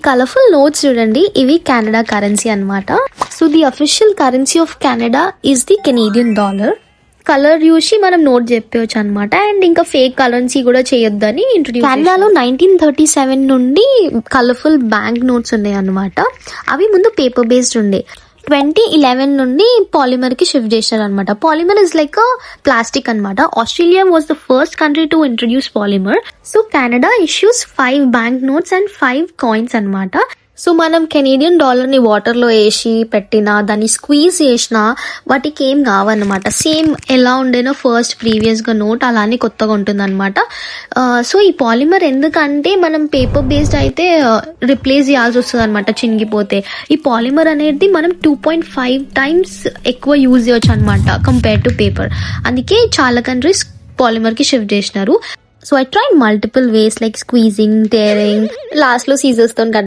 Colourful notes చూడండి, ఇవి Canada currency అన్నమాట. So the official currency of Canada is the Canadian dollar. Colour చూసి మనం నోట్ చెప్పవచ్చు అనమాట. అండ్ ఇంకా ఫేక్ కరెన్సీ కూడా చేయొద్దని ఇంట్రొడ్యూస్. కెనడాలో 1937 నుండి కలర్ఫుల్ బ్యాంక్ నోట్స్ ఉన్నాయి అనమాట. అవి ముందు పేపర్ బేస్డ్ ఉండే. 2011 నుండి పాలిమర్ కి షిఫ్ట్ చేశారు అనమాట. పాలిమర్ ఇస్ లైక్ ప్లాస్టిక్ అనమాట. Australia was the first country to introduce polymer. So Canada issues 5 bank notes and 5 coins అనమాట. సో మనం కెనేడియన్ డాలర్ని వాటర్లో వేసి పెట్టినా, దాన్ని స్క్వీజ్ చేసినా వాటికి ఏం కావన్నమాట. సేమ్ ఎలా ఉండేనో ఫస్ట్ ప్రీవియస్గా నోట్ అలానే కొత్తగా ఉంటుంది అనమాట. సో ఈ పాలిమర్ ఎందుకంటే మనం పేపర్ బేస్డ్ అయితే రిప్లేస్ చేయాల్సి వస్తుంది అనమాట చినిగిపోతే. ఈ పాలిమర్ అనేది మనం 2.5 times ఎక్కువ యూజ్ చేయొచ్చు అనమాట కంపేర్ టు పేపర్. అందుకే చాలా కంట్రీస్ పాలిమర్కి షిఫ్ట్ చేసినారు. So I tried multiple ways like squeezing, tearing, లాస్ట్లో సీజర్స్తో